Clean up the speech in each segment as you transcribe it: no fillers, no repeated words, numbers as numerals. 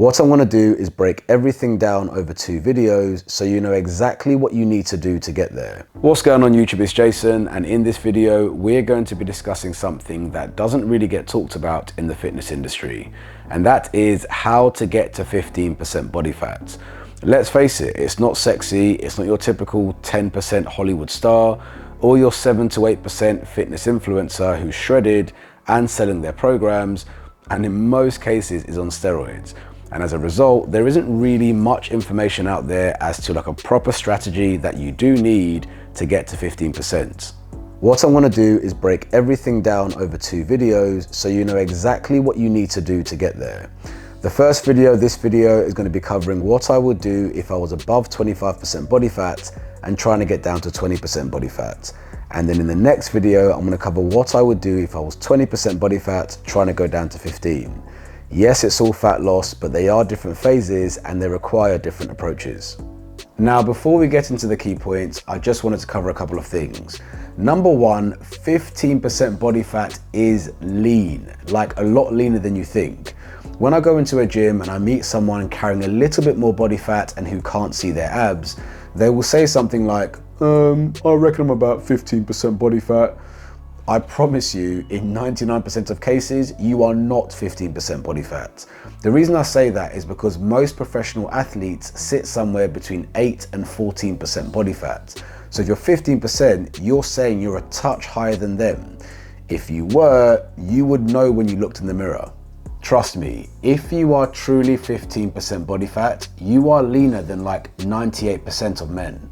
What I'm going to do is break everything down over 2 videos so you know exactly what you need to do to get there. What's going on YouTube, it's Jason, and in this video we're going to be discussing something that doesn't really get talked about in the fitness industry, and that is how to get to 15% body fat. Let's face it, it's not sexy, it's not your typical 10% Hollywood star or your 7 to 8% fitness influencer who's shredded and selling their programs, and in most cases is on steroids. And as a result, there isn't really much information out there as to like a proper strategy that you do need to get to 15%. What I'm going to do is break everything down over 2 videos so you know exactly what you need to do to get there. The first video, this video, is going to be covering what I would do if I was above 25% body fat and trying to get down to 20% body fat. And then in the next video, I'm going to cover what I would do if I was 20% body fat trying to go down to 15. Yes, it's all fat loss, but they are different phases and they require different approaches. Now, before we get into the key points, I just wanted to cover a couple of things. Number one, 15% body fat is lean, like a lot leaner than you think. When I go into a gym and I meet someone carrying a little bit more body fat and who can't see their abs, they will say something like, I reckon I'm about 15% body fat. I promise you, in 99% of cases, you are not 15% body fat. The reason I say that is because most professional athletes sit somewhere between 8 and 14% body fat. So if you're 15%, you're saying you're a touch higher than them. If you were, you would know when you looked in the mirror. Trust me, if you are truly 15% body fat, you are leaner than like 98% of men.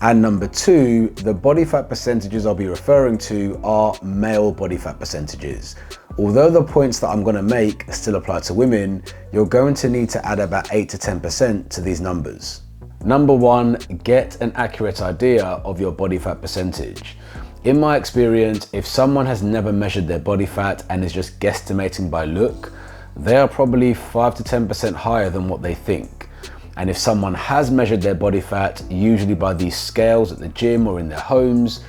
And number 2, the body fat percentages I'll be referring to are male body fat percentages. Although the points that I'm going to make still apply to women, you're going to need to add about 8 to 10% to these numbers. Number 1, get an accurate idea of your body fat percentage. In my experience, if someone has never measured their body fat and is just guesstimating by look, they are probably 5 to 10% higher than what they think. And if someone has measured their body fat, usually by these scales at the gym or in their homes,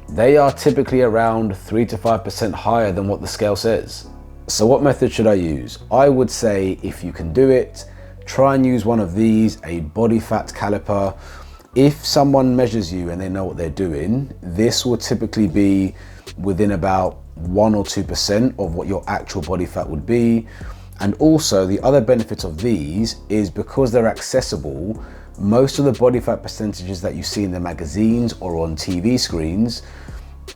they are typically around 3 to 5% higher than what the scale says. So what method should I use? I would say, if you can do it, try and use one of these, a body fat caliper. If someone measures you and they know what they're doing, this will typically be within about 1 or 2% of what your actual body fat would be. And also the other benefit of these is because they're accessible, most of the body fat percentages that you see in the magazines or on TV screens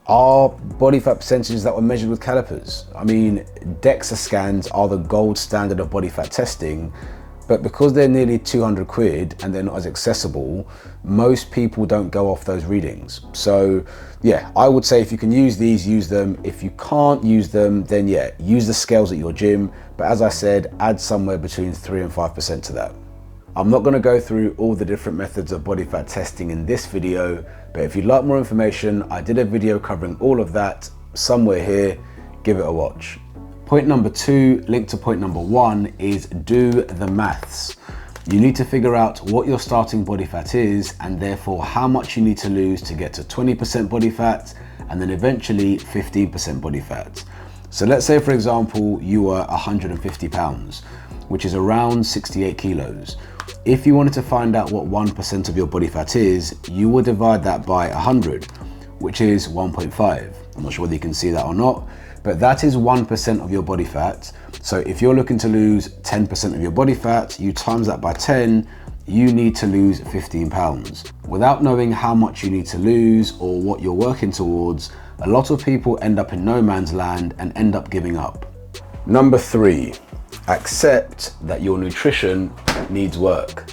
are body fat percentages that were measured with calipers. I mean, DEXA scans are the gold standard of body fat testing, but because they're nearly 200 quid and they're not as accessible, most people don't go off those readings. So yeah, I would say if you can use these, use them. If you can't use them, then yeah, use the scales at your gym. But as I said, add somewhere between 3 and 5% to that. I'm not going to go through all the different methods of body fat testing in this video, but if you'd like more information, I did a video covering all of that somewhere here. Give it a watch. Point number 2, linked to point number 1, is do the maths. You need to figure out what your starting body fat is and therefore how much you need to lose to get to 20% body fat and then eventually 15% body fat. So let's say, for example, you were 150 pounds, which is around 68 kilos. If you wanted to find out what 1% of your body fat is, you would divide that by 100, which is 1.5. I'm not sure whether you can see that or not, but that is 1% of your body fat. So if you're looking to lose 10% of your body fat, you times that by 10, you need to lose 15 pounds. Without knowing how much you need to lose or what you're working towards, a lot of people end up in no man's land and end up giving up. Number 3, accept that your nutrition needs work.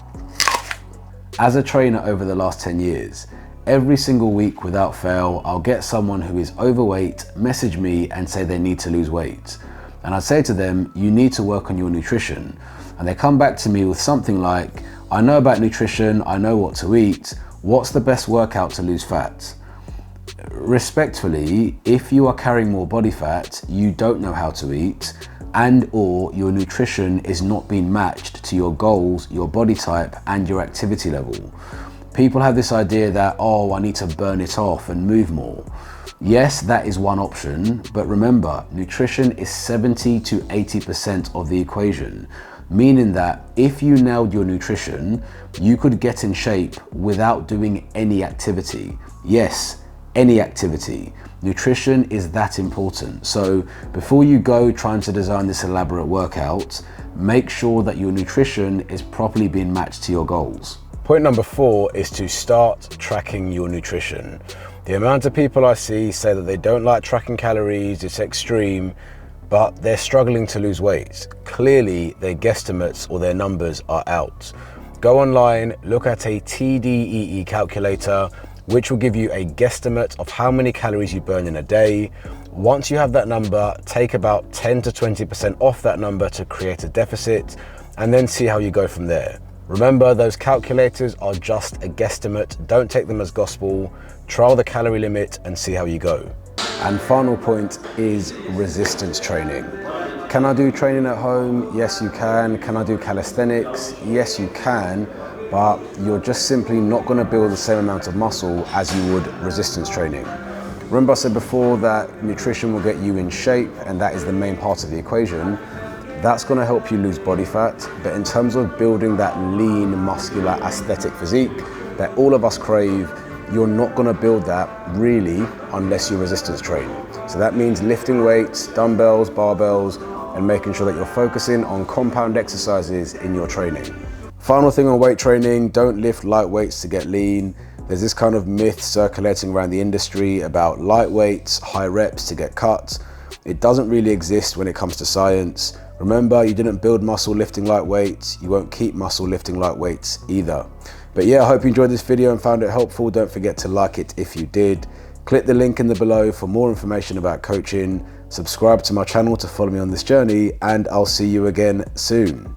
As a trainer over the last 10 years, every single week without fail, I'll get someone who is overweight message me and say they need to lose weight. And I say to them, you need to work on your nutrition. And they come back to me with something like, I know about nutrition, I know what to eat, what's the best workout to lose fat? Respectfully, if you are carrying more body fat, you don't know how to eat, and or your nutrition is not being matched to your goals, your body type, and your activity level. People have this idea that, oh, I need to burn it off and move more. Yes, that is one option, but remember, nutrition is 70 to 80% of the equation. meaning that if you nailed your nutrition, you could get in shape without doing any activity. Yes, any activity. Nutrition is that important. So before you go trying to design this elaborate workout, make sure that your nutrition is properly being matched to your goals. Point number 4 is to start tracking your nutrition. The amount of people I see say that they don't like tracking calories, it's extreme, but they're struggling to lose weight. Clearly, their guesstimates or their numbers are out. Go online, look at a TDEE calculator, which will give you a guesstimate of how many calories you burn in a day. Once you have that number, take about 10 to 20% off that number to create a deficit, and then see how you go from there. Remember, those calculators are just a guesstimate. Don't take them as gospel. Trial the calorie limit and see how you go. And final point is resistance training. Can I do training at home? Yes, you can. Can I do calisthenics? Yes, you can, but you're just simply not going to build the same amount of muscle as you would resistance training. Remember I said before that nutrition will get you in shape, and that is the main part of the equation. That's going to help you lose body fat, but in terms of building that lean, muscular, aesthetic physique that all of us crave, you're not going to build that really unless you resistance train. So that means lifting weights, dumbbells, barbells, and making sure that you're focusing on compound exercises in your training. Final thing on weight training, don't lift light weights to get lean. There's this kind of myth circulating around the industry about light weights, high reps to get cut. It doesn't really exist when it comes to science. Remember, you didn't build muscle lifting light weights, you won't keep muscle lifting light weights either. But yeah, I hope you enjoyed this video and found it helpful. Don't forget to like it if you did. Click the link in the below for more information about coaching. Subscribe to my channel to follow me on this journey, and I'll see you again soon.